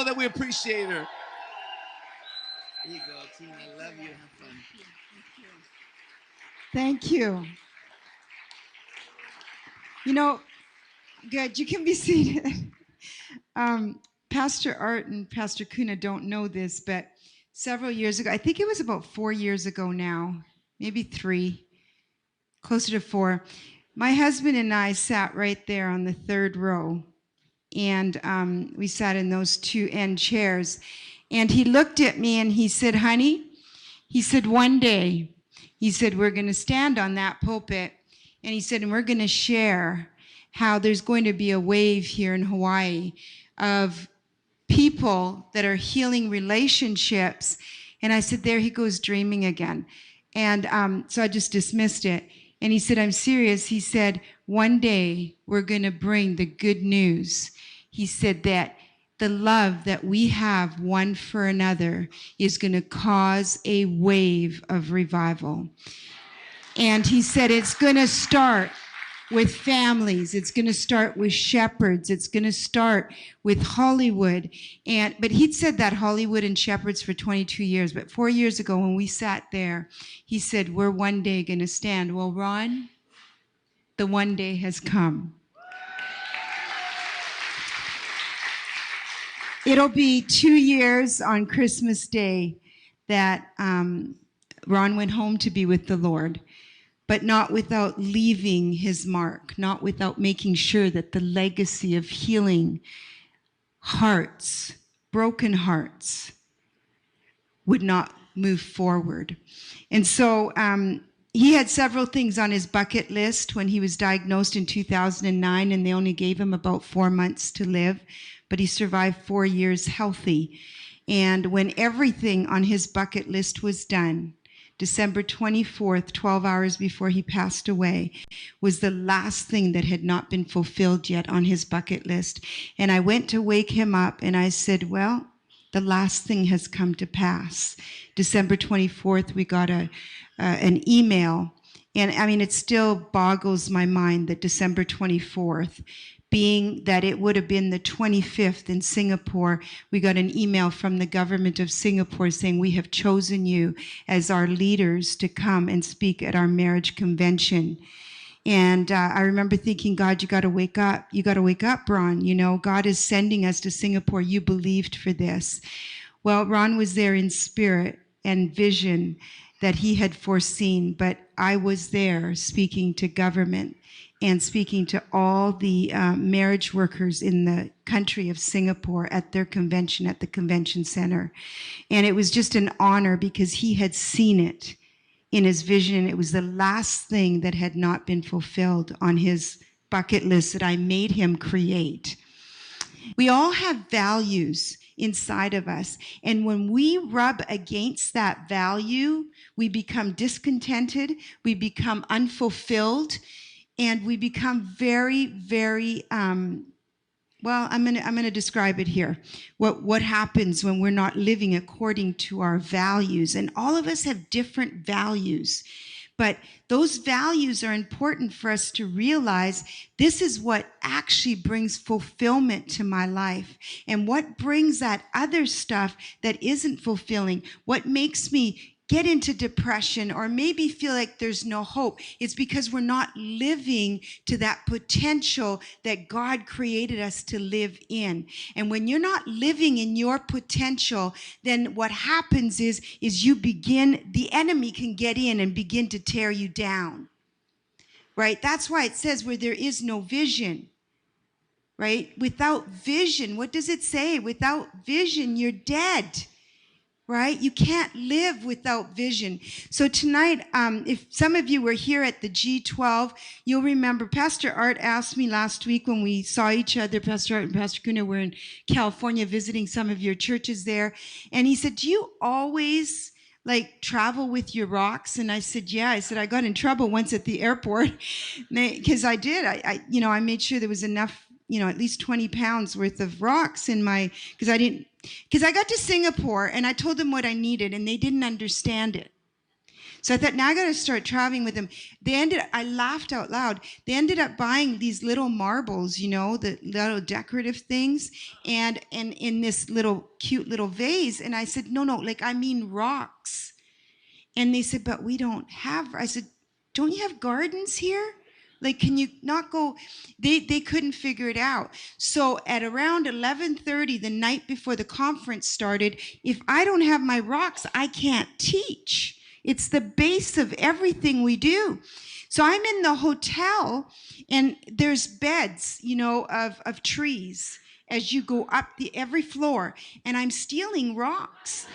know that we appreciate her. Here you go, Tina. I love you. Have fun. Thank you. You know, good. You can be seated. Pastor Art and Pastor Kuna don't know this, but several years ago, I think it was about 4 years ago now, maybe 3, closer to 4, my husband and I sat right there on the 3rd row, and we sat in those 2 end chairs. And he looked at me and he said, honey, he said, one day, he said, we're going to stand on that pulpit, and he said, and we're going to share how there's going to be a wave here in Hawaii of people that are healing relationships. And I said, there he goes dreaming again. And so I just dismissed it. And he said, I'm serious. He said, one day we're going to bring the good news. He said that the love that we have one for another is going to cause a wave of revival. And he said it's going to start with families. It's going to start with shepherds. It's going to start with Hollywood. But he'd said that Hollywood and shepherds for 22 years. But 4 years ago when we sat there, he said, we're one day going to stand. Well, Ron, the one day has come. It'll be 2 years on Christmas Day that Ron went home to be with the Lord, but not without leaving his mark, not without making sure that the legacy of healing hearts, broken hearts, would not move forward. And so he had several things on his bucket list when he was diagnosed in 2009, and they only gave him about 4 months to live, but he survived 4 years healthy. And when everything on his bucket list was done, December 24th, 12 hours before he passed away, was the last thing that had not been fulfilled yet on his bucket list. And I went to wake him up and I said, well, the last thing has come to pass. December 24th, we got an email. And I mean, it still boggles my mind that December 24th, being that it would have been the 25th in Singapore, we got an email from the government of Singapore saying, we have chosen you as our leaders to come and speak at our marriage convention. And I remember thinking, God, you got to wake up. You got to wake up, Ron. You know, God is sending us to Singapore. You believed for this. Well, Ron was there in spirit and vision that he had foreseen, but I was there speaking to government and speaking to all the marriage workers in the country of Singapore at their convention at the convention center. And it was just an honor because he had seen it in his vision. It was the last thing that had not been fulfilled on his bucket list that I made him create. We all have values inside of us. And when we rub against that value, we become discontented, we become unfulfilled, and we become very, very, well, I'm gonna describe it here. What happens when we're not living according to our values. And all of us have different values. But those values are important for us to realize this is what actually brings fulfillment to my life. And what brings that other stuff that isn't fulfilling, what makes me get into depression or maybe feel like there's no hope, it's because we're not living to that potential that God created us to live in. And when you're not living in your potential, then what happens is you begin, the enemy can get in and begin to tear you down, right? That's why it says where there is no vision, right? Without vision, what does it say? Without vision, you're dead. Right? You can't live without vision. So tonight, if some of you were here at the G12, you'll remember Pastor Art asked me last week when we saw each other, Pastor Art and Pastor Kuna were in California visiting some of your churches there. And he said, do you always like travel with your rocks? And I said, yeah. I said, I got in trouble once at the airport because I did. I made sure there was enough, at least 20 pounds worth of rocks in my, because I got to Singapore and I told them what I needed and they didn't understand it. So I thought, now I got to start traveling with them. I laughed out loud. They ended up buying these little marbles, you know, the little decorative things, and in this little cute little vase. And I said, no, like, I mean rocks. And they said, but we don't have. I said, don't you have gardens here? Like, can you not go? They couldn't figure it out. So at around 11:30, the night before the conference started, if I don't have my rocks, I can't teach. It's the base of everything we do. So I'm in the hotel, and there's beds, you know, of trees as you go up every floor, and I'm stealing rocks.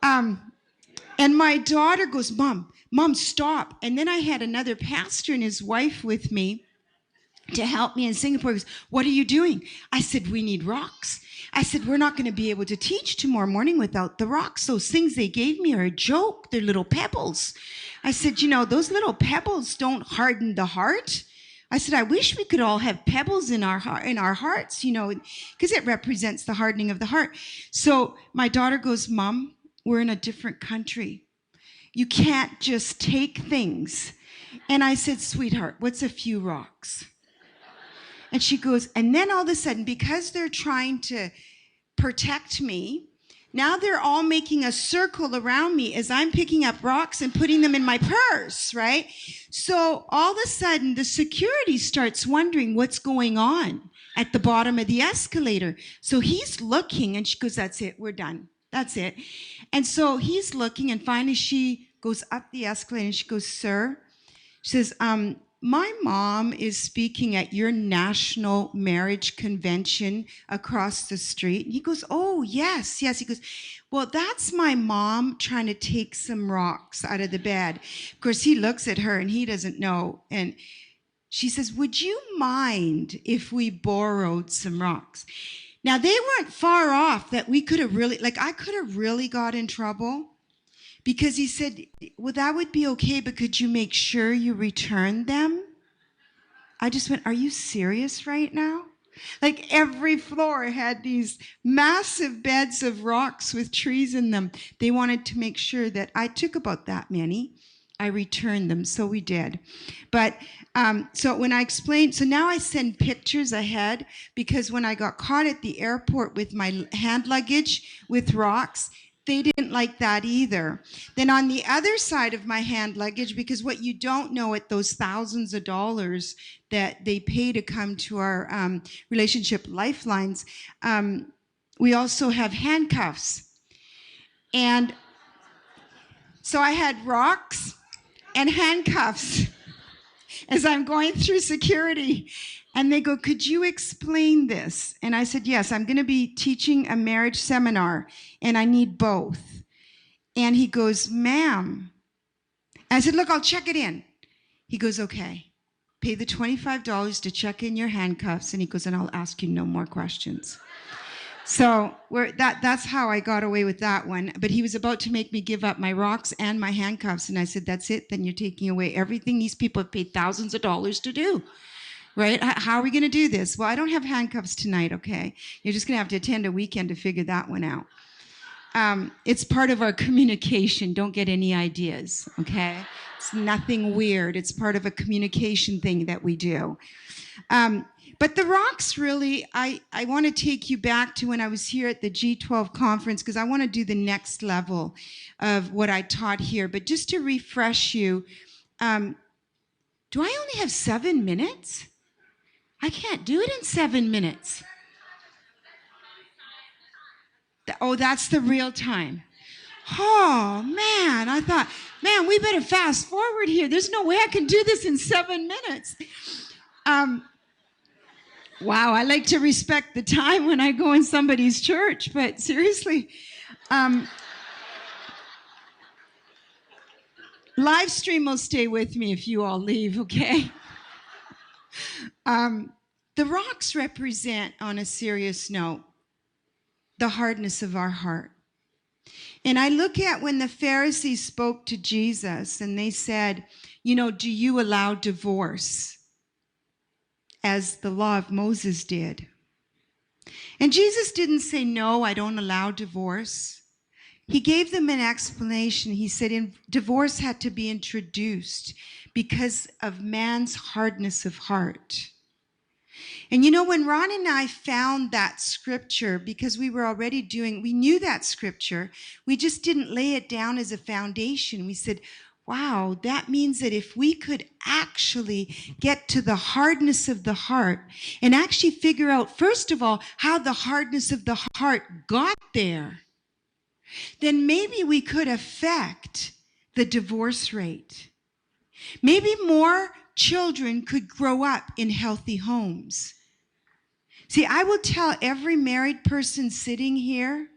And my daughter goes, Mom, stop. And then I had another pastor and his wife with me to help me in Singapore. He goes, what are you doing? I said, we need rocks. I said, we're not going to be able to teach tomorrow morning without the rocks. Those things they gave me are a joke. They're little pebbles. I said, you know, those little pebbles don't harden the heart. I said, I wish we could all have pebbles in our hearts, you know, because it represents the hardening of the heart. So my daughter goes, Mom, we're in a different country. You can't just take things. And I said, sweetheart, what's a few rocks? And she goes, and then all of a sudden, because they're trying to protect me, now they're all making a circle around me as I'm picking up rocks and putting them in my purse, right? So all of a sudden, the security starts wondering what's going on at the bottom of the escalator. So he's looking, and she goes, that's it, we're done. That's it. And so he's looking, and finally she goes up the escalator, and she goes, sir, she says, my mom is speaking at your national marriage convention across the street. And he goes, oh, yes. He goes, well, that's my mom trying to take some rocks out of the bed. Of course, he looks at her and he doesn't know. And she says, would you mind if we borrowed some rocks? Now, they weren't far off that we could have really, like, I could have really got in trouble. Because he said, well, that would be okay, but could you make sure you return them? I just went, are you serious right now? Like, every floor had these massive beds of rocks with trees in them. They wanted to make sure that I took about that many. I returned them, so we did. But so when I explained, so now I send pictures ahead, because when I got caught at the airport with my hand luggage with rocks, they didn't like that either. Then on the other side of my hand luggage, because what you don't know at those thousands of dollars that they pay to come to our relationship lifelines, we also have handcuffs. And so I had rocks and handcuffs as I'm going through security. And they go, could you explain this? And I said, yes, I'm going to be teaching a marriage seminar, and I need both. And he goes, ma'am. And I said, look, I'll check it in. He goes, okay, pay the $25 to check in your handcuffs. And he goes, and I'll ask you no more questions. So that's how I got away with that one. But he was about to make me give up my rocks and my handcuffs. And I said, that's it. Then you're taking away everything these people have paid thousands of dollars to do. Right? How are we going to do this? Well, I don't have handcuffs tonight, okay? You're just going to have to attend a weekend to figure that one out. It's part of our communication. Don't get any ideas, okay? It's nothing weird. It's part of a communication thing that we do. But the rocks really, I want to take you back to when I was here at the G12 conference, because I want to do the next level of what I taught here. But just to refresh you, do I only have 7 minutes? I can't do it in 7 minutes. Oh, that's the real time. Oh, man, I thought, man, we better fast forward here. There's no way I can do this in 7 minutes. Wow, I like to respect the time when I go in somebody's church, but seriously. Live stream will stay with me if you all leave, okay? The rocks represent, on a serious note, the hardness of our heart. And I look at when the Pharisees spoke to Jesus and they said, you know, do you allow divorce as the law of Moses did? And Jesus didn't say, no, I don't allow divorce. he gave them an explanation. He said divorce had to be introduced because of man's hardness of heart. And you know, when Ron and I found that scripture, because we knew that scripture, we just didn't lay it down as a foundation. We said, wow, that means that if we could actually get to the hardness of the heart and actually figure out, first of all, how the hardness of the heart got there, then maybe we could affect the divorce rate. Maybe more children could grow up in healthy homes. See, I will tell every married person sitting here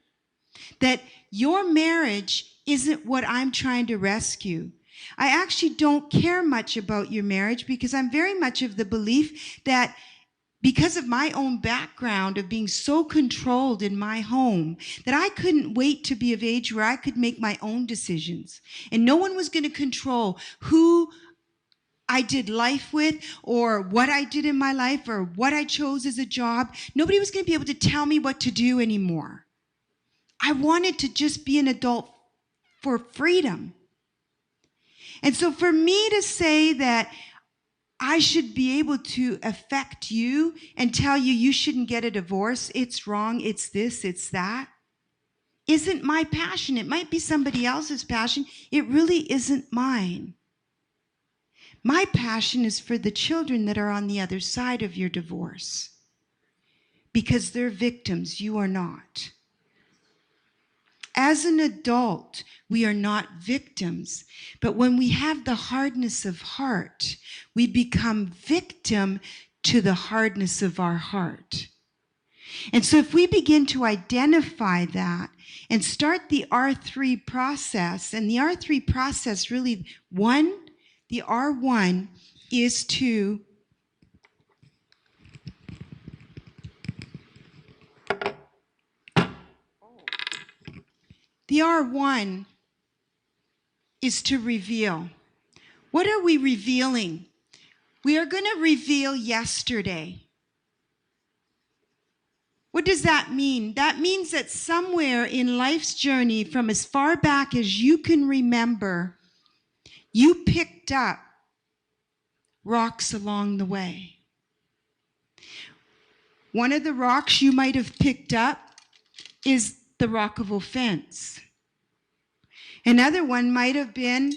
that your marriage isn't what I'm trying to rescue. I actually don't care much about your marriage because I'm very much of the belief that because of my own background of being so controlled in my home, that I couldn't wait to be of age where I could make my own decisions. And no one was going to control who I did life with or what I did in my life or what I chose as a job. Nobody was going to be able to tell me what to do anymore. I wanted to just be an adult for freedom. And so for me to say that I should be able to affect you and tell you you shouldn't get a divorce, it's wrong, it's this, it's that, isn't my passion. It might be somebody else's passion. It really isn't mine. My passion is for the children that are on the other side of your divorce because they're victims. You are not. As an adult, we are not victims. But when we have the hardness of heart, we become victim to the hardness of our heart. And so if we begin to identify that and start the R3 process, and the R3 process really, the R1 is to reveal. What are we revealing? We are going to reveal yesterday. What does that mean? That means that somewhere in life's journey, from as far back as you can remember, you picked up rocks along the way. One of the rocks you might have picked up is the rock of offense. Another one might have been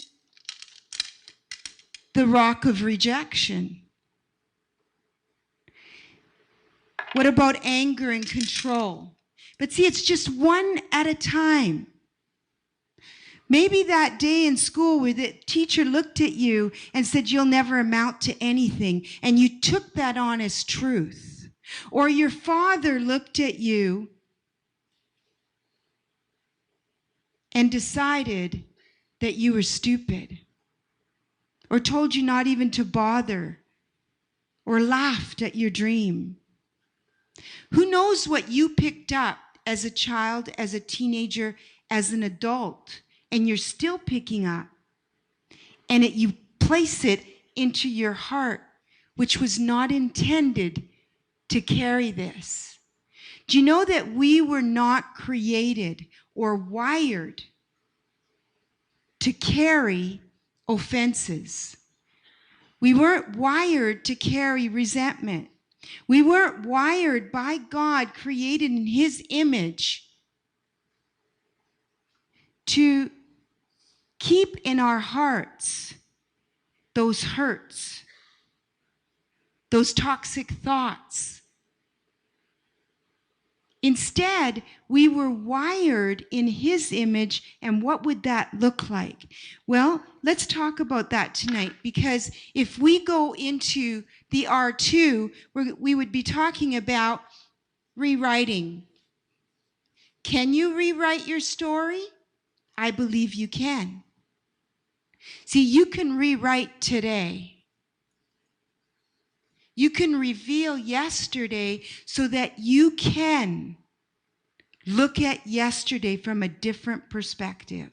the rock of rejection. What about anger and control? But see, it's just one at a time. Maybe that day in school where the teacher looked at you and said you'll never amount to anything, and you took that on as truth. Or your father looked at you and decided that you were stupid, or told you not even to bother, or laughed at your dream. Who knows what you picked up as a child, as a teenager, as an adult, and you're still picking up, and you place it into your heart, which was not intended to carry this. Do you know that we were not created or wired to carry offenses? We weren't wired to carry resentment. We weren't wired by God, created in His image, to keep in our hearts those hurts, those toxic thoughts. Instead, we were wired in His image, and what would that look like? Well, let's talk about that tonight, because if we go into the R2, we would be talking about rewriting. Can you rewrite your story? I believe you can. See, you can rewrite today. You can reveal yesterday so that you can look at yesterday from a different perspective.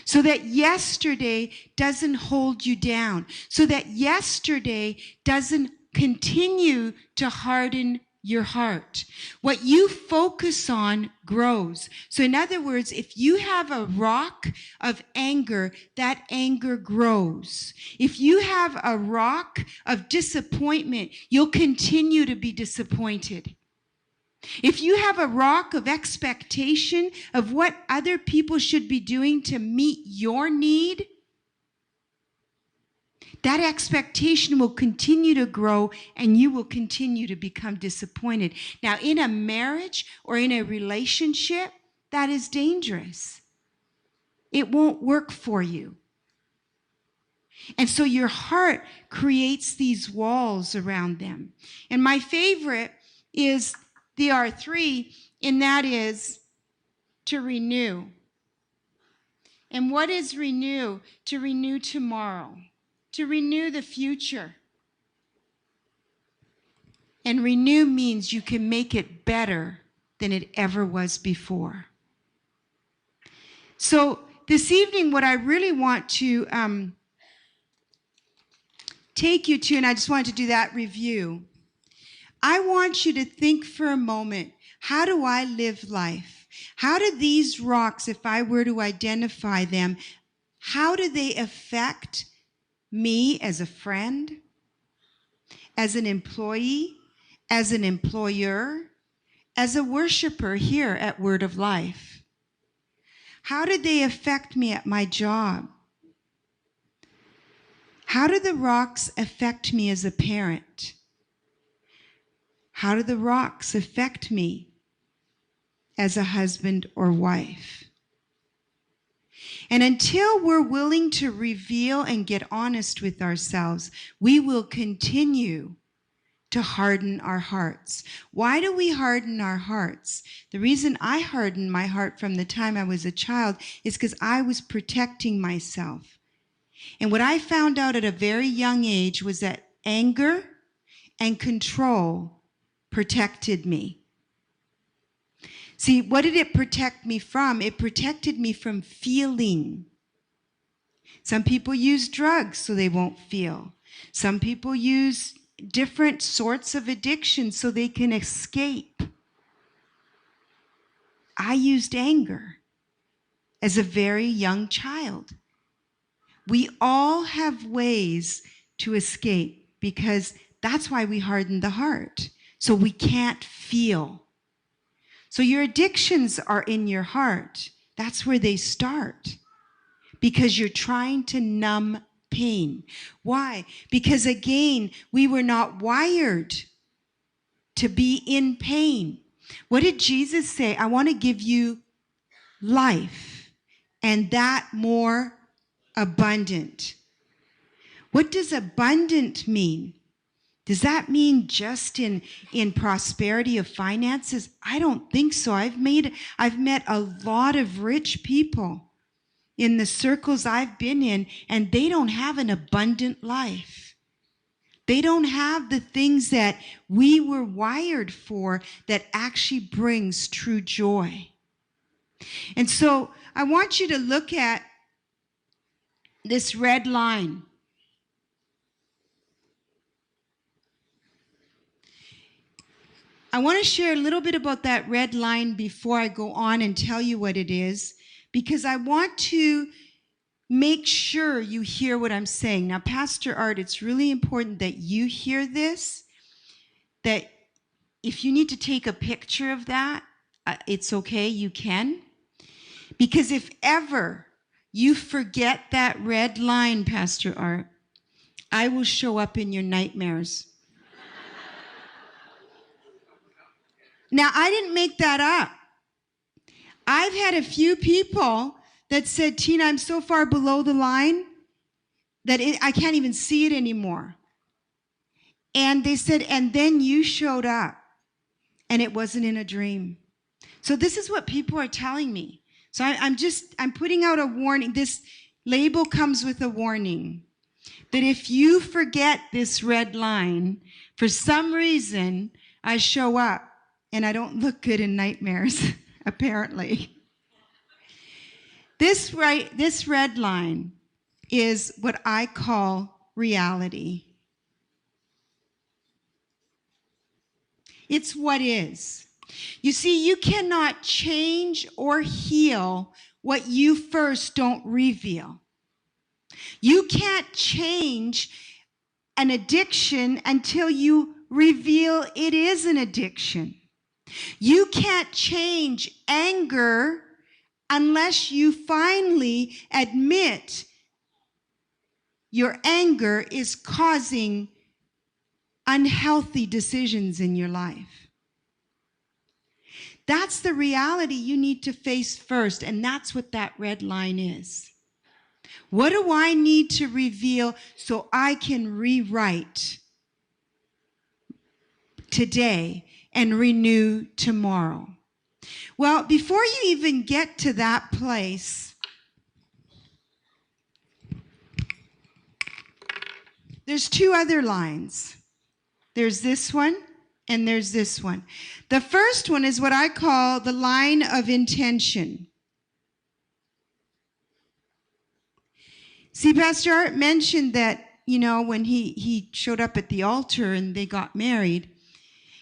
So that yesterday doesn't hold you down. So that yesterday doesn't continue to harden your heart. What you focus on grows. So in other words, if you have a rock of anger, that anger grows. If you have a rock of disappointment, you'll continue to be disappointed. If you have a rock of expectation of what other people should be doing to meet your need, that expectation will continue to grow and you will continue to become disappointed. Now, in a marriage or in a relationship, that is dangerous. It won't work for you. And so your heart creates these walls around them. And my favorite is the R3, and that is to renew. And what is renew? To renew tomorrow. To renew the future. And renew means you can make it better than it ever was before. So this evening, what I really want to take you to, and I just wanted to do that review, I want you to think for a moment, how do I live life? How do these rocks, if I were to identify them, how do they affect me as a friend, as an employee, as an employer, as a worshiper here at Word of Life? How did they affect me at my job? How do the rocks affect me as a parent? How do the rocks affect me as a husband or wife? And until we're willing to reveal and get honest with ourselves, we will continue to harden our hearts. Why do we harden our hearts? The reason I hardened my heart from the time I was a child is because I was protecting myself. And what I found out at a very young age was that anger and control protected me. See, what did it protect me from? It protected me from feeling. Some people use drugs so they won't feel. Some people use different sorts of addiction so they can escape. I used anger as a very young child. We all have ways to escape because that's why we harden the heart. So we can't feel. So your addictions are in your heart. That's where they start. Because you're trying to numb pain. Why? Because again, we were not wired to be in pain. What did Jesus say? I want to give you life, and that more abundant. What does abundant mean? Does that mean just in prosperity of finances? I don't think so. I've met a lot of rich people in the circles I've been in, and they don't have an abundant life. They don't have the things that we were wired for that actually brings true joy. And so I want you to look at this red line. I want to share a little bit about that red line before I go on and tell you what it is, because I want to make sure you hear what I'm saying. Now, Pastor Art, it's really important that you hear this, that if you need to take a picture of that, it's okay, you can. Because if ever you forget that red line, Pastor Art, I will show up in your nightmares. Now, I didn't make that up. I've had a few people that said, Tina, I'm so far below the line that I can't even see it anymore. And they said, and then you showed up, and it wasn't in a dream. So this is what people are telling me. So I'm putting out a warning. This label comes with a warning that if you forget this red line, for some reason, I show up. And I don't look good in nightmares, apparently. This red line is what I call reality. It's what is. You see, you cannot change or heal what you first don't reveal. You can't change an addiction until you reveal it is an addiction. You can't change anger unless you finally admit your anger is causing unhealthy decisions in your life. That's the reality you need to face first, and that's what that red line is. What do I need to reveal so I can rewrite today and renew tomorrow? Well, before you even get to that place, there's two other lines. There's this one and there's this one. The first one is what I call the line of intention. See, Pastor Art mentioned that, when he showed up at the altar and they got married,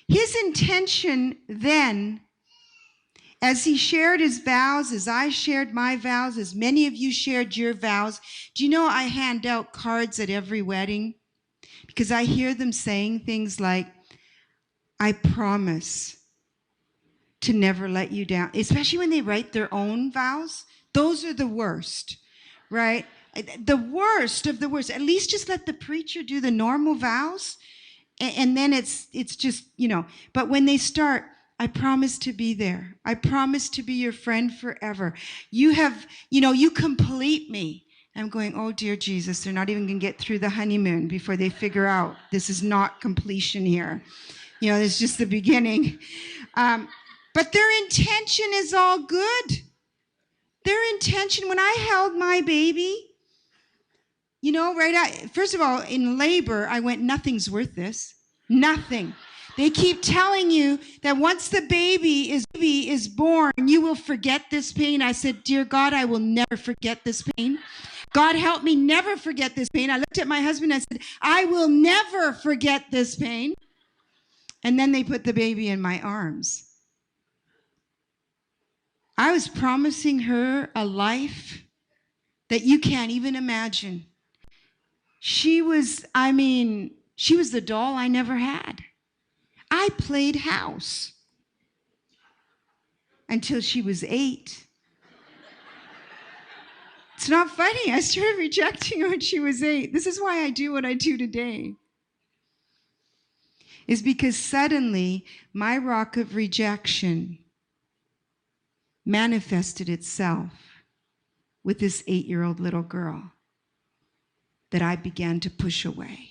his intention then, as he shared his vows, as I shared my vows, as many of you shared your vows, do you know I hand out cards at every wedding? Because I hear them saying things like, I promise to never let you down. Especially when they write their own vows. Those are the worst, right? The worst of the worst. At least just let the preacher do the normal vows. And then it's just, But when they start, I promise to be there. I promise to be your friend forever. You have, you complete me. I'm going, oh, dear Jesus, they're not even going to get through the honeymoon before they figure out this is not completion here. It's just the beginning. But their intention is all good. Their intention, when I held my baby, first of all, in labor, I went, nothing's worth this. Nothing. They keep telling you that once the baby is born, you will forget this pain. I said, dear God, I will never forget this pain. God, help me never forget this pain. I looked at my husband and I said, I will never forget this pain. And then they put the baby in my arms. I was promising her a life that you can't even imagine. She was the doll I never had. I played house until she was 8. It's not funny. I started rejecting her when she was 8. This is why I do what I do today. Is because suddenly my rock of rejection manifested itself with this 8-year-old little girl that I began to push away.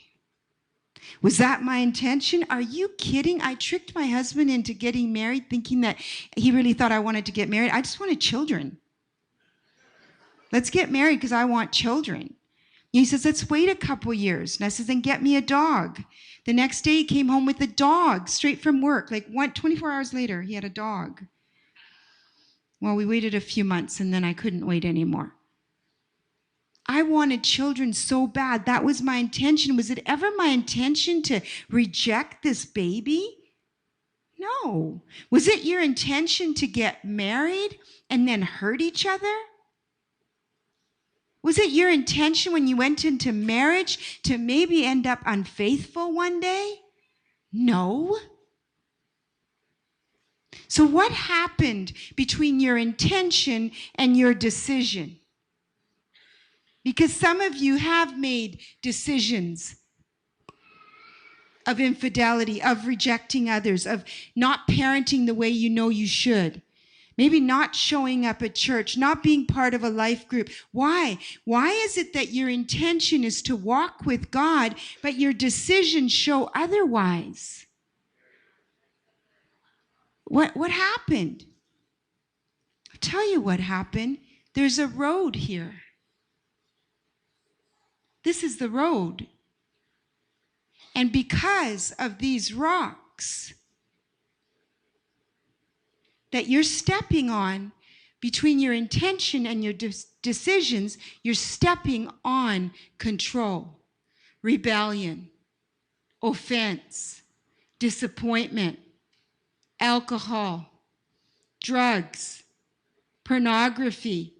Was that my intention? Are you kidding? I tricked my husband into getting married thinking that he really thought I wanted to get married. I just wanted children. Let's get married because I want children. He says, let's wait a couple years. And I said, then get me a dog. The next day he came home with a dog straight from work. 24 hours later, he had a dog. Well, we waited a few months and then I couldn't wait anymore. I wanted children so bad. That was my intention. Was it ever my intention to reject this baby? No. Was it your intention to get married and then hurt each other? Was it your intention when you went into marriage to maybe end up unfaithful one day? No. So what happened between your intention and your decision? Because some of you have made decisions of infidelity, of rejecting others, of not parenting the way you know you should. Maybe not showing up at church, not being part of a life group. Why? Why is it that your intention is to walk with God, but your decisions show otherwise? What happened? I'll tell you what happened. There's a road here. This is the road. And because of these rocks that you're stepping on between your intention and your decisions, you're stepping on control, rebellion, offense, disappointment, alcohol, drugs, pornography.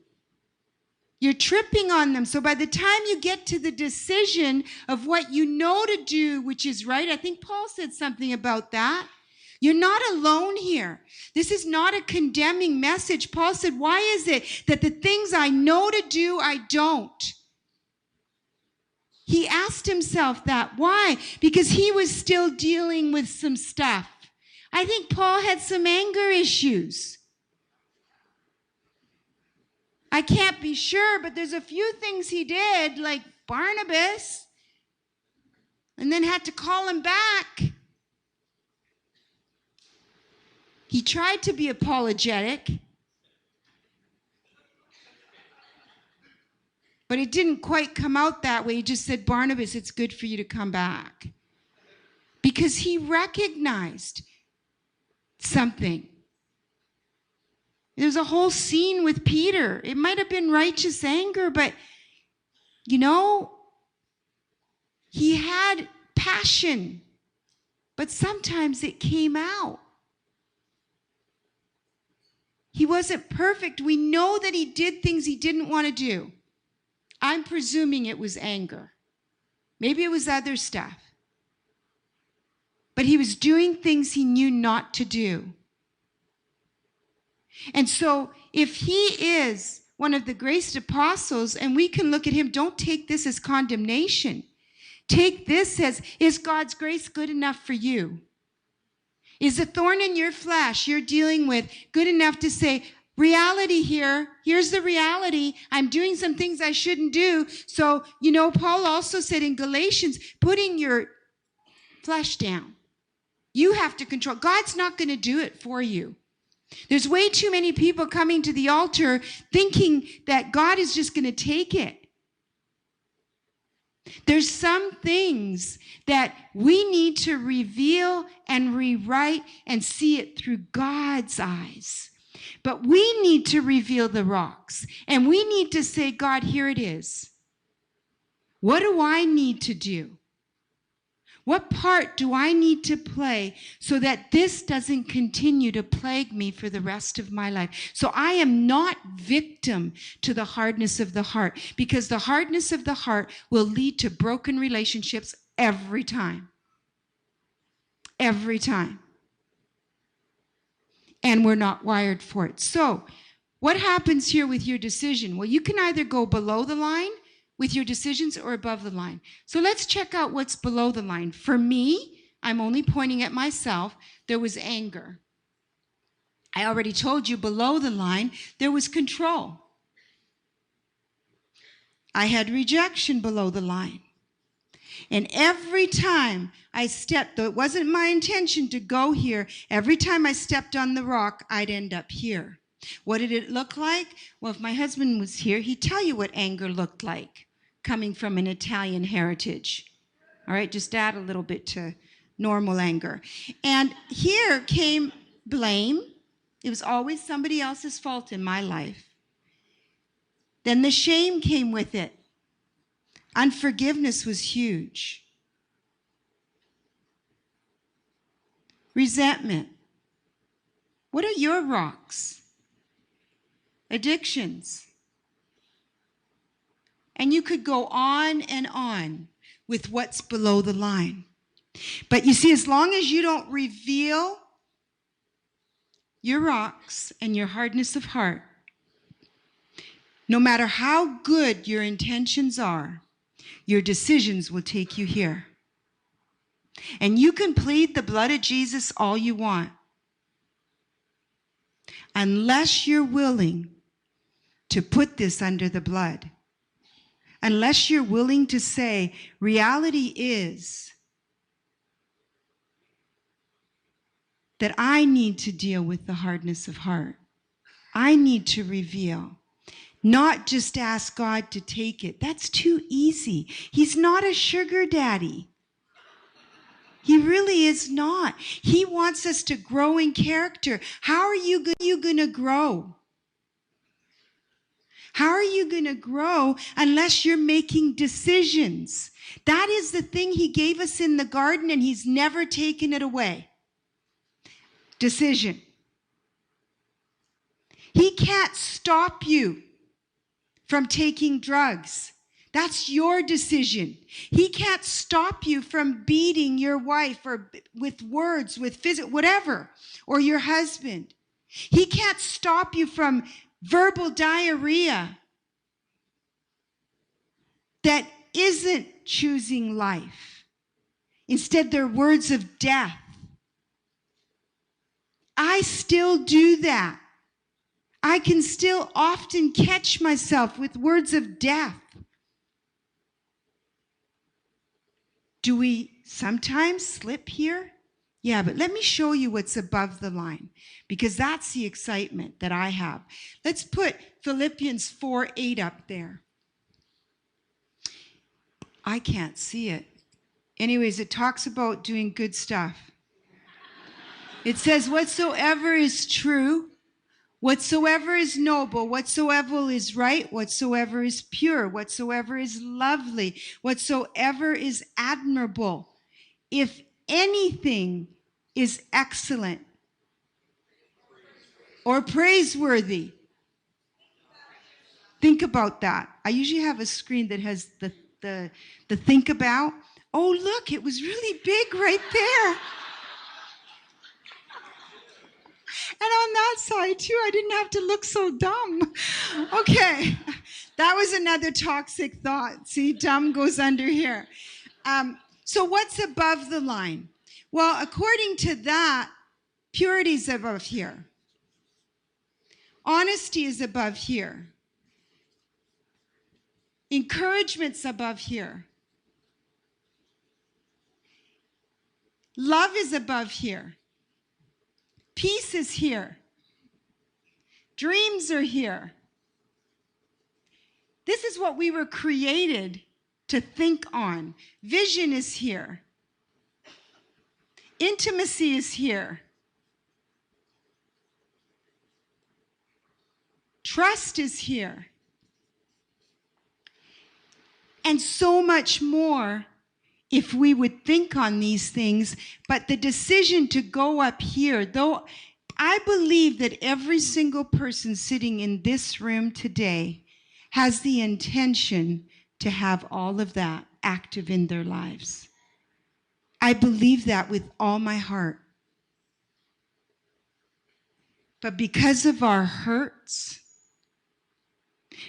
You're tripping on them. So by the time you get to the decision of what you know to do, which is right, I think Paul said something about that. You're not alone here. This is not a condemning message. Paul said, why is it that the things I know to do, I don't? He asked himself that. Why? Because he was still dealing with some stuff. I think Paul had some anger issues. I can't be sure, but there's a few things he did, like Barnabas, and then had to call him back. He tried to be apologetic, but it didn't quite come out that way. He just said, Barnabas, it's good for you to come back. Because he recognized something. There's a whole scene with Peter. It might have been righteous anger, but, you know, he had passion, but sometimes it came out. He wasn't perfect. We know that he did things he didn't want to do. I'm presuming it was anger. Maybe it was other stuff. But he was doing things he knew not to do. And so if he is one of the greatest apostles, and we can look at him, don't take this as condemnation. Take this as, is God's grace good enough for you? Is a thorn in your flesh you're dealing with good enough to say, reality here, here's the reality. I'm doing some things I shouldn't do. So, you know, Paul also said in Galatians, putting your flesh down. You have to control. God's not going to do it for you. There's way too many people coming to the altar thinking that God is just going to take it. There's some things that we need to reveal and rewrite and see it through God's eyes. But we need to reveal the rocks. And we need to say, God, here it is. What do I need to do? What part do I need to play so that this doesn't continue to plague me for the rest of my life? So I am not victim to the hardness of the heart, because the hardness of the heart will lead to broken relationships every time. Every time. And we're not wired for it. So what happens here with your decision? Well, you can either go below the line with your decisions or above the line. So let's check out what's below the line. For me, I'm only pointing at myself. There was anger. I already told you below the line, there was control. I had rejection below the line. And every time I stepped, though it wasn't my intention to go here, every time I stepped on the rock, I'd end up here. What did it look like? Well, if my husband was here, he'd tell you what anger looked like, coming from an Italian heritage. All right, just add a little bit to normal anger. And here came blame. It was always somebody else's fault in my life. Then the shame came with it. Unforgiveness was huge. Resentment. What are your rocks? Addictions. And you could go on and on with what's below the line. But you see, as long as you don't reveal your rocks and your hardness of heart, no matter how good your intentions are, your decisions will take you here. And you can plead the blood of Jesus all you want. Unless you're willing to put this under the blood. Unless you're willing to say, reality is that I need to deal with the hardness of heart. I need to reveal. Not just ask God to take it. That's too easy. He's not a sugar daddy. He really is not. He wants us to grow in character. How are you going to grow? How are you going to grow unless you're making decisions? That is the thing he gave us in the garden, and he's never taken it away. decision. He can't stop you from taking drugs. That's your decision. He can't stop you from beating your wife or with words, with physical, whatever, or your husband. He can't stop you from verbal diarrhea that isn't choosing life. Instead, they're words of death. I still do that. I can still often catch myself with words of death. Do we sometimes slip here? Yeah, but let me show you what's above the line, because that's the excitement that I have. Let's put Philippians 4:8 up there. I can't see it. Anyways, it talks about doing good stuff. It says, whatsoever is true, whatsoever is noble, whatsoever is right, whatsoever is pure, whatsoever is lovely, whatsoever is admirable, if anything is excellent or praiseworthy. Think about that. I usually have a screen that has the think about. Oh, look, it was really big right there. And on that side, too, I didn't have to look so dumb. Okay, that was another toxic thought. See, dumb goes under here. So what's above the line? Well, according to that, purity is above here. Honesty is above here. Encouragement's above here. Love is above here. Peace is here. Dreams are here. This is what we were created to think on. Vision is here. Intimacy is here. Trust is here. And so much more if we would think on these things. But the decision to go up here, though I believe that every single person sitting in this room today has the intention to have all of that active in their lives. I believe that with all my heart. But because of our hurts,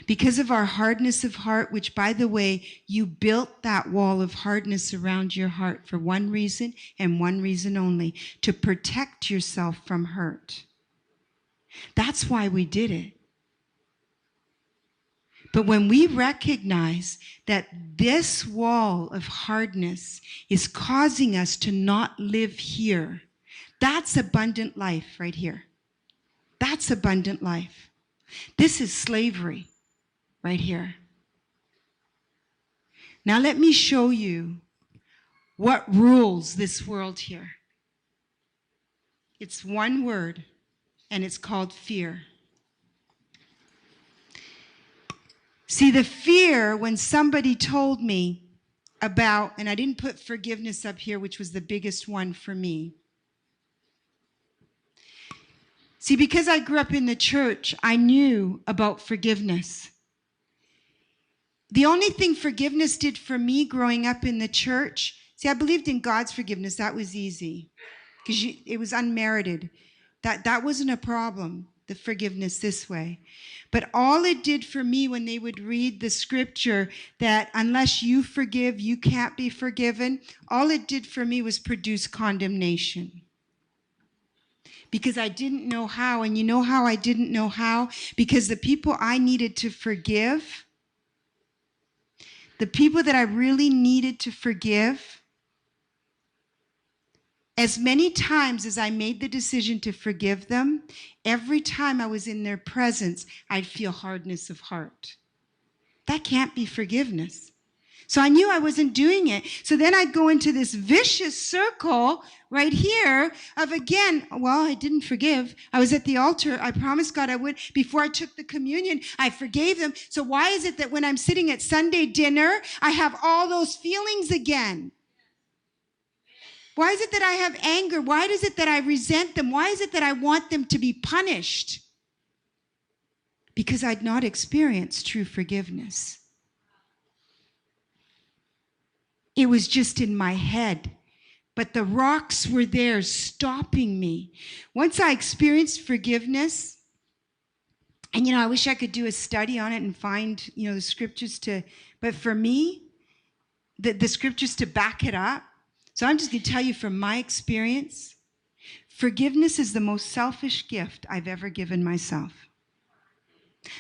because of our hardness of heart, which, by the way, you built that wall of hardness around your heart for one reason and one reason only, to protect yourself from hurt. That's why we did it. But when we recognize that this wall of hardness is causing us to not live here, that's abundant life right here. That's abundant life. This is slavery right here. Now let me show you what rules this world here. It's one word, and it's called fear. See, the fear, when somebody told me about, and I didn't put forgiveness up here, which was the biggest one for me. See, because I grew up in the church, I knew about forgiveness. The only thing forgiveness did for me growing up in the church, see, I believed in God's forgiveness. That was easy because it was unmerited. That wasn't a problem, the forgiveness this way. But all it did for me when they would read the scripture that unless you forgive, you can't be forgiven, all it did for me was produce condemnation. Because I didn't know how. And you know how I didn't know how? Because the people I needed to forgive, the people that I really needed to forgive, as many times as I made the decision to forgive them, every time I was in their presence, I'd feel hardness of heart. That can't be forgiveness. So I knew I wasn't doing it. So then I'd go into this vicious circle right here of, again, well, I didn't forgive. I was at the altar. I promised God I would. Before I took the communion, I forgave them. So why is it that when I'm sitting at Sunday dinner, I have all those feelings again? Why is it that I have anger? Why is it that I resent them? Why is it that I want them to be punished? Because I'd not experienced true forgiveness. It was just in my head. But the rocks were there stopping me. Once I experienced forgiveness, and I wish I could do a study on it and find, the scriptures but for me, the scriptures to back it up. So I'm just going to tell you from my experience, forgiveness is the most selfish gift I've ever given myself.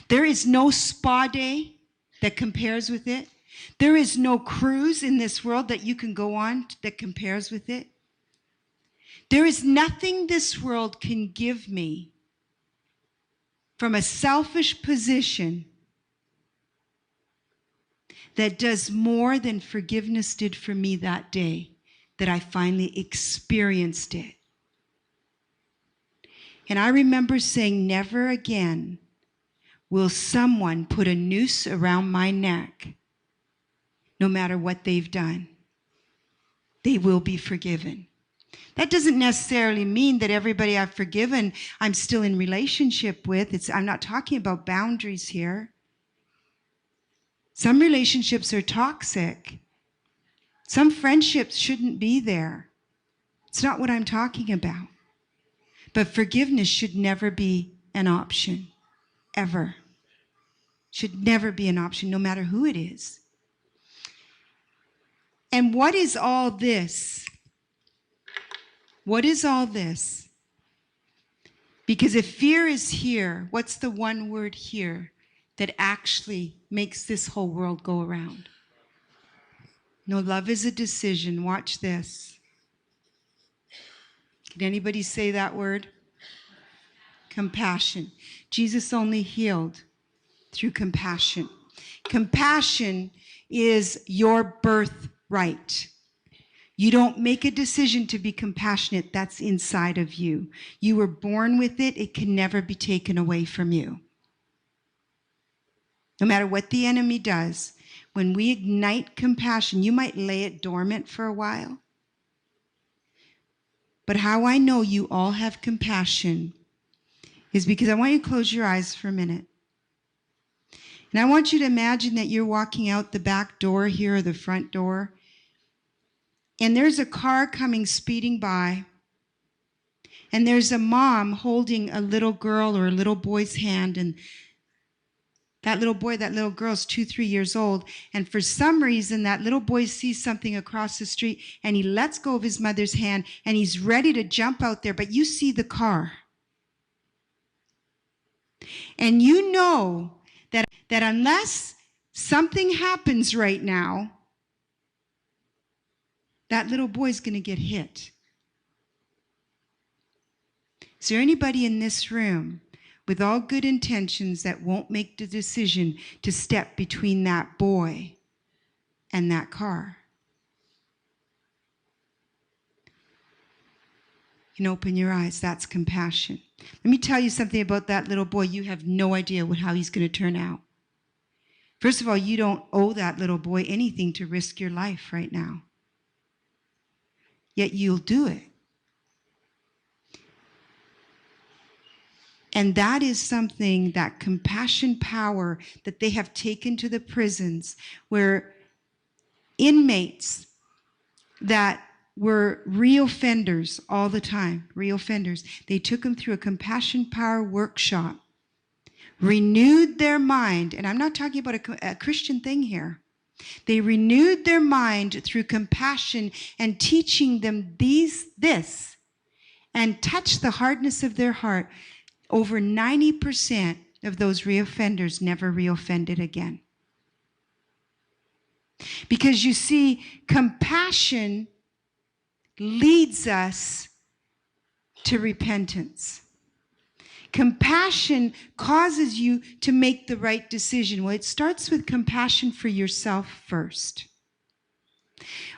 There is no spa day that compares with it. There is no cruise in this world that you can go on that compares with it. There is nothing this world can give me from a selfish position that does more than forgiveness did for me that day, that I finally experienced it. And I remember saying, never again will someone put a noose around my neck, no matter what they've done. They will be forgiven. That doesn't necessarily mean that everybody I've forgiven I'm still in relationship with. I'm not talking about boundaries here. Some relationships are toxic. Some friendships shouldn't be there. It's not what I'm talking about. But forgiveness should never be an option, ever. Should never be an option, no matter who it is. And what is all this? What is all this? Because if fear is here, what's the one word here that actually makes this whole world go around? No, love is a decision. Watch this. Can anybody say that word? Compassion. Jesus only healed through compassion. Compassion is your birthright. You don't make a decision to be compassionate. That's inside of you. You were born with it. It can never be taken away from you. No matter what the enemy does, when we ignite compassion, you might lay it dormant for a while. But how I know you all have compassion is because I want you to close your eyes for a minute. And I want you to imagine that you're walking out the back door here or the front door, and there's a car coming speeding by, and there's a mom holding a little girl or a little boy's hand, and that little boy, that little girl is 2-3 years old, and for some reason that little boy sees something across the street and he lets go of his mother's hand and he's ready to jump out there, but you see the car. And you know that unless something happens right now, that little boy's going to get hit. Is there anybody in this room with all good intentions that won't make the decision to step between that boy and that car? You can open your eyes. That's compassion. Let me tell you something about that little boy. You have no idea how he's going to turn out. First of all, you don't owe that little boy anything to risk your life right now. Yet you'll do it. And that is something, that compassion power that they have taken to the prisons, where inmates that were reoffenders all the time, reoffenders, they took them through a compassion power workshop, renewed their mind, and I'm not talking about a Christian thing here. They renewed their mind through compassion and teaching them this, and touched the hardness of their heart. Over 90% of those reoffenders never reoffended again. Because you see, compassion leads us to repentance. Compassion causes you to make the right decision. Well, it starts with compassion for yourself first.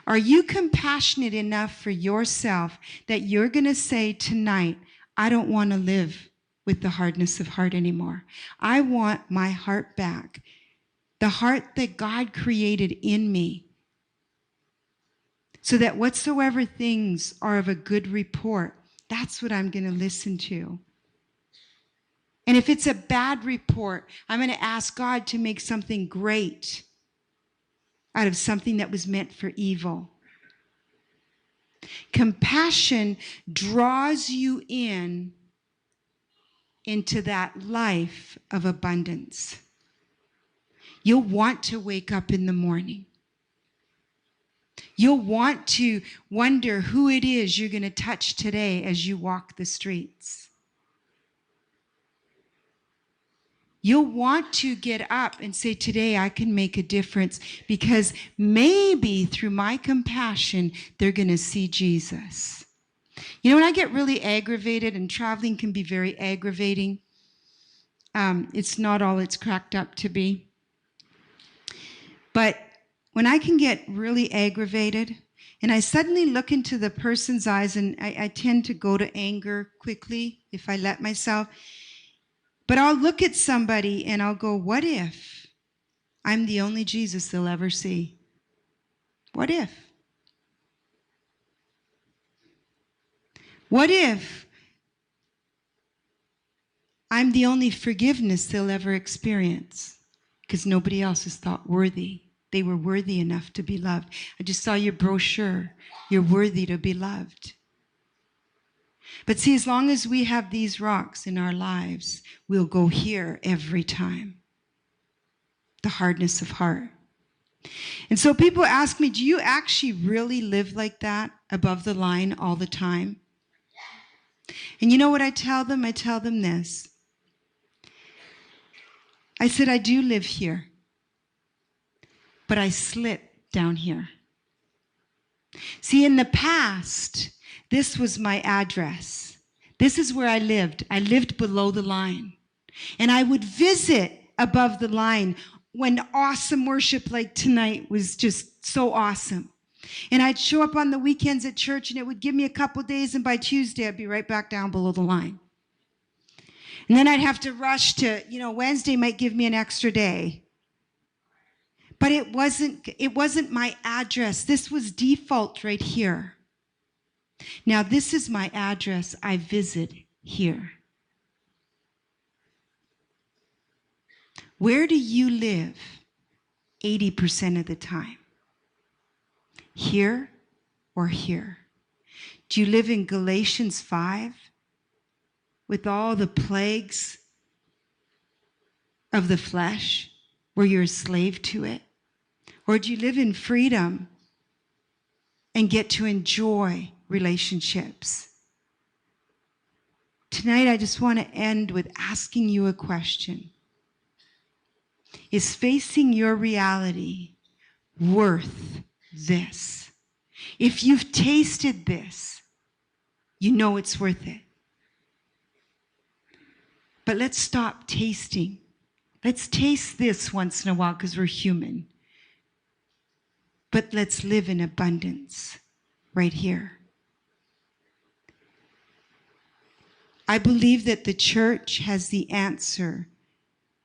Are you compassionate enough for yourself that you're going to say tonight, I don't want to live with the hardness of heart anymore. I want my heart back. The heart that God created in me. So that whatsoever things are of a good report, that's what I'm going to listen to. And if it's a bad report, I'm going to ask God to make something great out of something that was meant for evil. Compassion draws you into that life of abundance. You'll want to wake up in the morning. You'll want to wonder who it is you're going to touch today as you walk the streets. You'll want to get up and say, today I can make a difference, because maybe through my compassion, they're going to see Jesus. You know, when I get really aggravated, and traveling can be very aggravating, it's not all it's cracked up to be. But when I can get really aggravated, and I suddenly look into the person's eyes, and I tend to go to anger quickly if I let myself, but I'll look at somebody and I'll go, what if I'm the only Jesus they'll ever see? What if? What if I'm the only forgiveness they'll ever experience? Because nobody else is thought worthy. They were worthy enough to be loved. I just saw your brochure. You're worthy to be loved. But see, as long as we have these rocks in our lives, we'll go here every time. The hardness of heart. And so people ask me, do you actually really live like that, above the line all the time? And you know what I tell them? I tell them this. I said, I do live here, but I slip down here. See, in the past, this was my address. This is where I lived. I lived below the line. And I would visit above the line when awesome worship like tonight was just so awesome. And I'd show up on the weekends at church, and it would give me a couple days, and by Tuesday I'd be right back down below the line. And then I'd have to rush to, Wednesday might give me an extra day. But it wasn't my address. This was default right here. Now, this is my address. I visit here. Where do you live 80% of the time? Here or here? Do you live in Galatians 5 with all the plagues of the flesh where you're a slave to it? Or do you live in freedom and get to enjoy relationships? Tonight, I just want to end with asking you a question. Is facing your reality worth this? If you've tasted this, you know it's worth it. But let's stop tasting. Let's taste this once in a while because we're human. But let's live in abundance right here. I believe that the church has the answer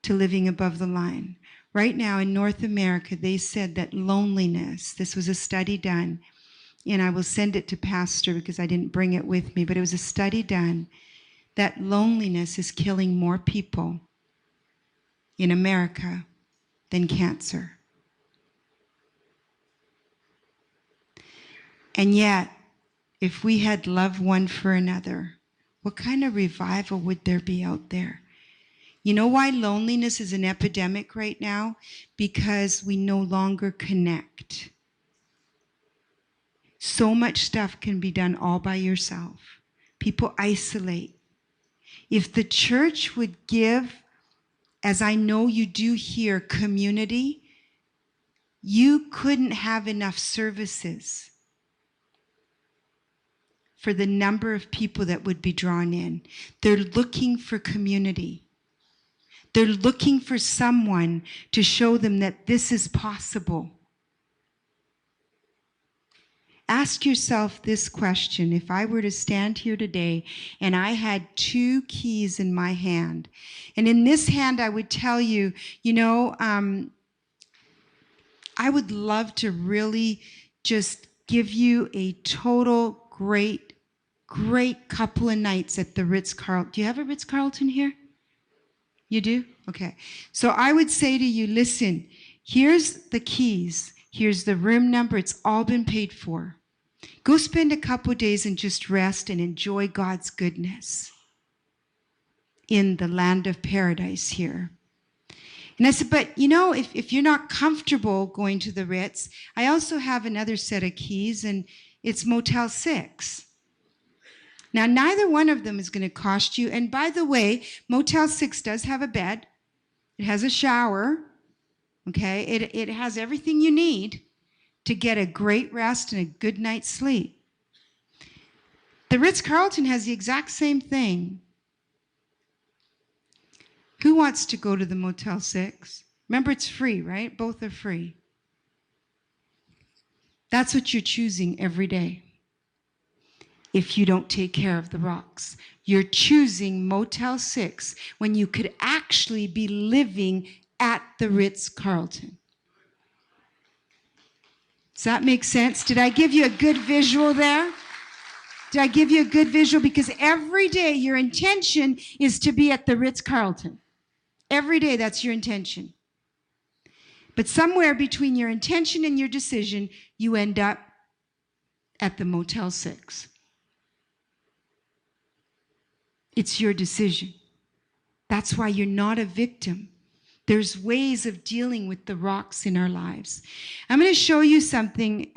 to living above the line. Right now in North America, they said that loneliness, this was a study done, and I will send it to Pastor because I didn't bring it with me, but it was a study done that loneliness is killing more people in America than cancer. And yet, if we had love one for another, what kind of revival would there be out there? You know why loneliness is an epidemic right now? Because we no longer connect. So much stuff can be done all by yourself. People isolate. If the church would give, as I know you do here, community, you couldn't have enough services for the number of people that would be drawn in. They're looking for community. They're looking for someone to show them that this is possible. Ask yourself this question. If I were to stand here today and I had 2 keys in my hand, and in this hand I would tell you, I would love to really just give you a total great couple of nights at the Ritz-Carlton. Do you have a Ritz-Carlton here? You do? Okay. So I would say to you, listen, here's the keys. Here's the room number. It's all been paid for. Go spend a couple of days and just rest and enjoy God's goodness in the land of paradise here. And I said, but you know, if you're not comfortable going to the Ritz, I also have another set of keys, and it's Motel 6. Now, neither one of them is going to cost you. And by the way, Motel 6 does have a bed. It has a shower. Okay? It has everything you need to get a great rest and a good night's sleep. The Ritz-Carlton has the exact same thing. Who wants to go to the Motel 6? Remember, it's free, right? Both are free. That's what you're choosing every day. If you don't take care of the rocks, you're choosing Motel 6 when you could actually be living at the Ritz-Carlton. Does that make sense? Did I give you a good visual there? Did I give you a good visual? Because every day your intention is to be at the Ritz-Carlton. Every day that's your intention. But somewhere between your intention and your decision, you end up at the Motel 6. It's your decision. That's why you're not a victim. There's ways of dealing with the rocks in our lives. I'm going to show you something,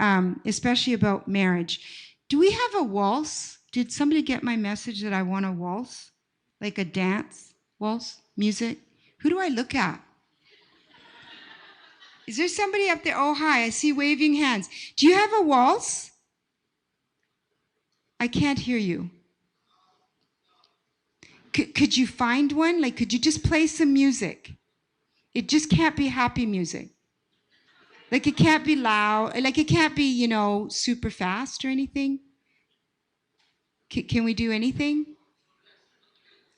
especially about marriage. Do we have a waltz? Did somebody get my message that I want a waltz? Like a dance waltz music? Who do I look at? Is there somebody up there? Oh, hi, I see waving hands. Do you have a waltz? I can't hear you. Could you find one? Like, could you just play some music? It just can't be happy music. Like, it can't be loud. Like, it can't be, you know, super fast or anything. Can we do anything?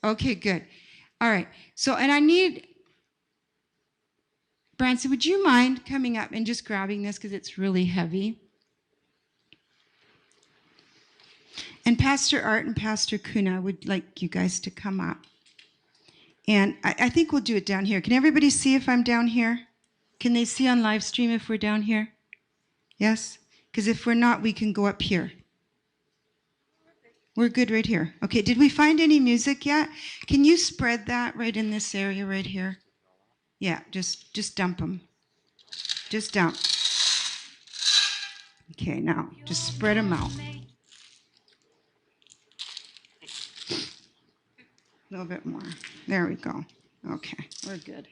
Okay, good. All right. So, and I need, Branson, would you mind coming up and just grabbing this because it's really heavy? And Pastor Art and Pastor Kuna would like you guys to come up. And I think we'll do it down here. Can everybody see if I'm down here? Can they see on live stream if we're down here? Yes? Because if we're not, we can go up here. We're good right here. Okay, did we find any music yet? Can you spread that right in this area right here? Yeah, just dump them. Just dump. Okay, now just spread them out. A little bit more. There we go. Okay, we're good.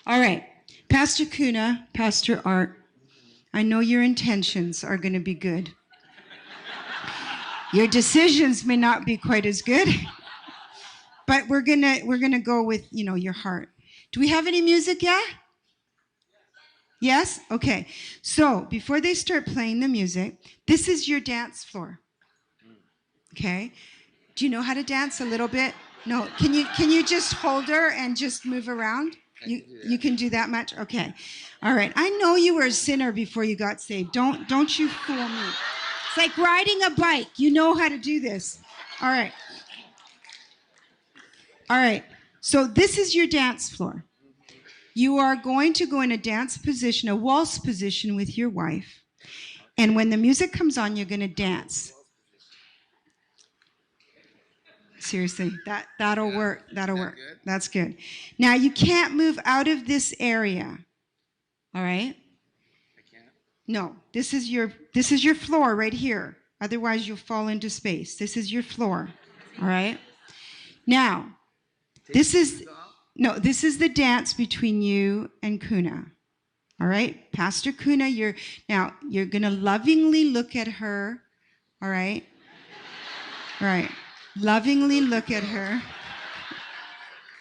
All right, Pastor Kuna, Pastor Art, I know your intentions are going to be good. Your decisions may not be quite as good, but we're gonna go with, you know, your heart. Do we have any music yet? Yes? Okay. So before they start playing the music, this is your dance floor. Okay? Do you know how to dance a little bit? No. Can you just hold her and just move around? You can do that much? Okay. All right. I know you were a sinner before you got saved. Don't you fool me. It's like riding a bike. You know how to do this. All right. All right. So this is your dance floor. You are going to go in a dance position, a waltz position with your wife. And when the music comes on, you're going to dance. Seriously, that'll work. That'll work. That's good. Now, you can't move out of this area. All right? I can't. No, this is your floor right here. Otherwise, you'll fall into space. This is your floor. All right? Now, this is the dance between you and Kuna. All right? Pastor Kuna, you're going to lovingly look at her. All right? All right. Lovingly look at her.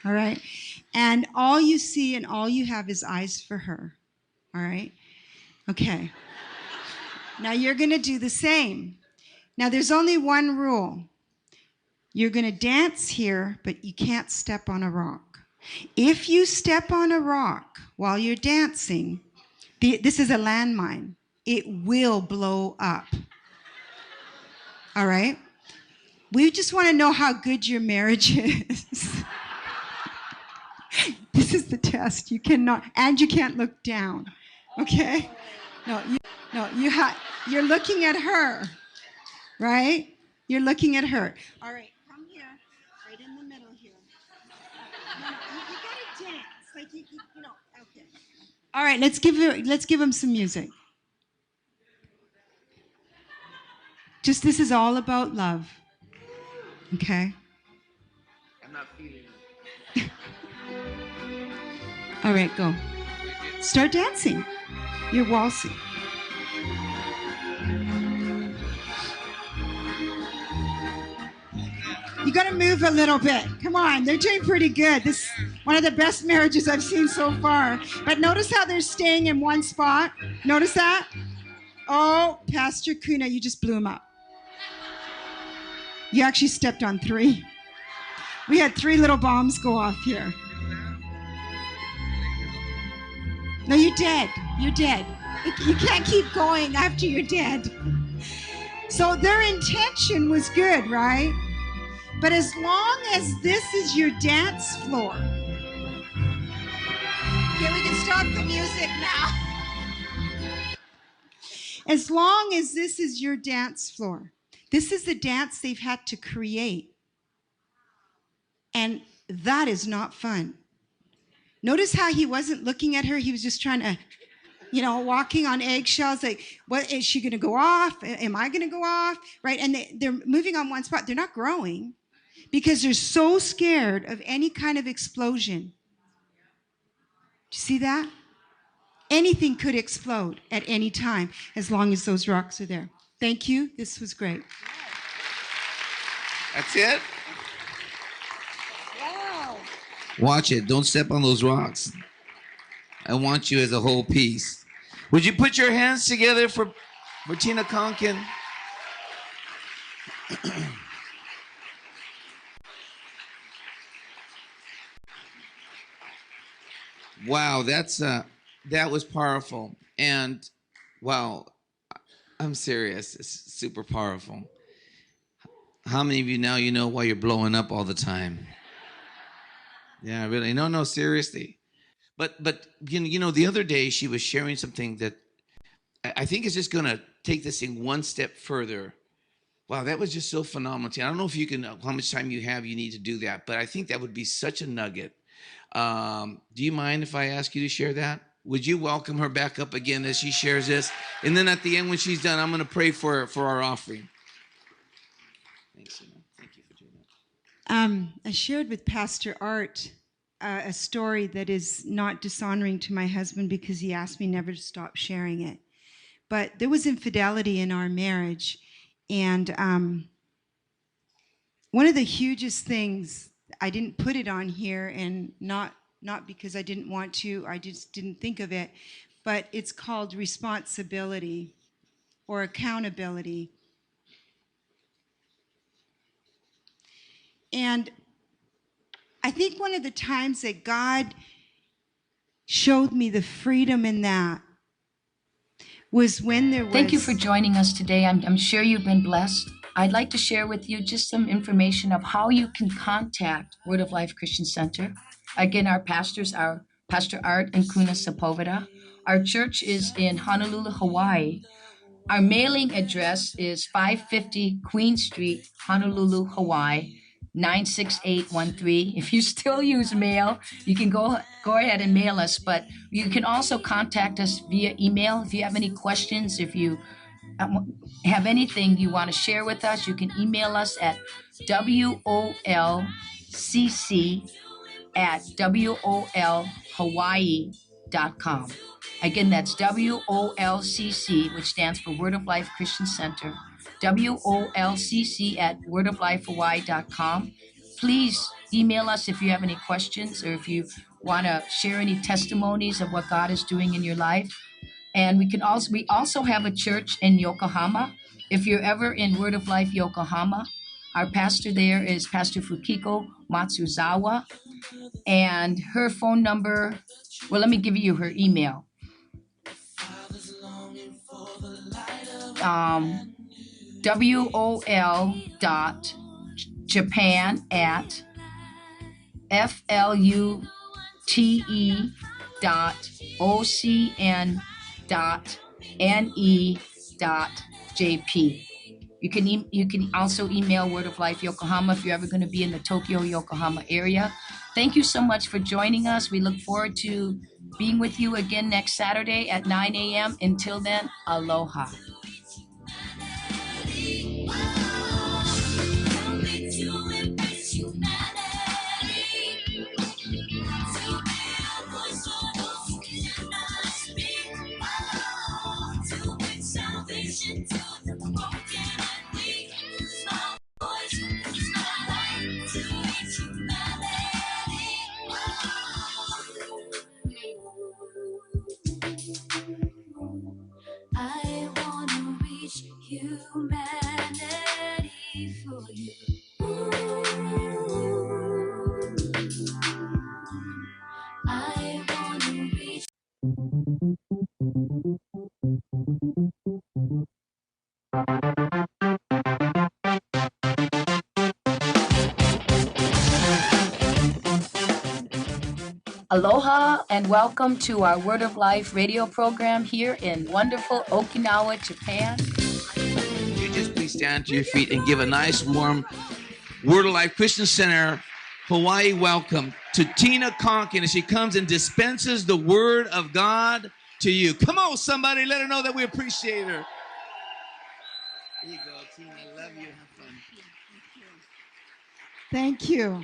All right? And all you see and all you have is eyes for her. All right? Okay. Now you're going to do the same. Now there's only one rule. You're going to dance here, but you can't step on a rock. If you step on a rock while you're dancing, this is a landmine. it will blow up. All right? We just want to know how good your marriage is. This is the test. You cannot, and you can't look down. Okay? You're looking at her, right? You're looking at her. All right, come here, right in the middle here. No, you gotta dance, like you know. Okay. All right, let's give him some music. Just this is all about love. Okay. I'm not feeling it. All right, go. Start dancing. You're waltzing. You got to move a little bit. Come on, they're doing pretty good. This is one of the best marriages I've seen so far. But notice how they're staying in one spot. Notice that? Oh, Pastor Kuna, you just blew him up. You actually stepped on 3. We had 3 little bombs go off here. No, you're dead. You're dead. You can't keep going after you're dead. So their intention was good, right? But as long as this is your dance floor. Okay, we can stop the music now. As long as this is your dance floor. This is the dance they've had to create. And that is not fun. Notice how he wasn't looking at her. He was just trying to, walking on eggshells. Like, what is she going to go off? Am I going to go off? Right? And they're moving on one spot. They're not growing because they're so scared of any kind of explosion. Do you see that? Anything could explode at any time as long as those rocks are there. Thank you. This was great. That's it? Watch it. Don't step on those rocks. I want you as a whole piece. Would you put your hands together for Tina Conkin? Wow, that was powerful. And wow, I'm serious. It's super powerful. How many of you now know why you're blowing up all the time? Yeah, really. No, seriously. But the other day she was sharing something that I think is just going to take this thing one step further. Wow, that was just so phenomenal. I don't know if you can, how much time you need to do that, but I think that would be such a nugget. Do you mind if I ask you to share that? Would you welcome her back up again as she shares this? And then at the end when she's done, I'm going to pray for our offering. Thanks, Emma. Thank you for doing that. I shared with Pastor Art a story that is not dishonoring to my husband because he asked me never to stop sharing it. But there was infidelity in our marriage. And one of the hugest things, I didn't put it on here, and not because I didn't want to, I just didn't think of it, but it's called responsibility or accountability. And I think one of the times that God showed me the freedom in that was when there was... Thank you for joining us today. I'm sure you've been blessed. I'd like to share with you just some information of how you can contact Word of Life Christian Center. Again, our pastors are Pastor Art and Kuna Sepulveda. Our church is in Honolulu, Hawaii. Our mailing address is 550 Queen Street, Honolulu, Hawaii, 96813. If you still use mail, you can go ahead and mail us, but you can also contact us via email. If you have any questions, if you have anything you want to share with us, you can email us at wolcc@wolhawaii.com. Again, that's WOLCC, which stands for Word of Life Christian Center, WOLCC@wordoflifehawaii.com. Please email us if you have any questions or if you want to share any testimonies of what God is doing in your life. And we also have a church in Yokohama. If you're ever in Word of Life Yokohama, our pastor there is Pastor Fukiko Matsuzawa. And her phone number, well, let me give you her email. wol.japan@flute.ocn.ne.jp. You can also email Word of Life Yokohama if you're ever going to be in the Tokyo, Yokohama area. Thank you so much for joining us. We look forward to being with you again next Saturday at 9 a.m. Until then, aloha. I wanna reach humanity for you. I wanna reach. Aloha and welcome to our Word of Life radio program here in wonderful Okinawa, Japan. You just please stand to your feet and give a nice warm Word of Life Christian Center Hawaii welcome to Tina Conkin as she comes and dispenses the Word of God to you. Come on, somebody, let her know that we appreciate her. Here you go, Tina. I love you. Have fun. Thank you.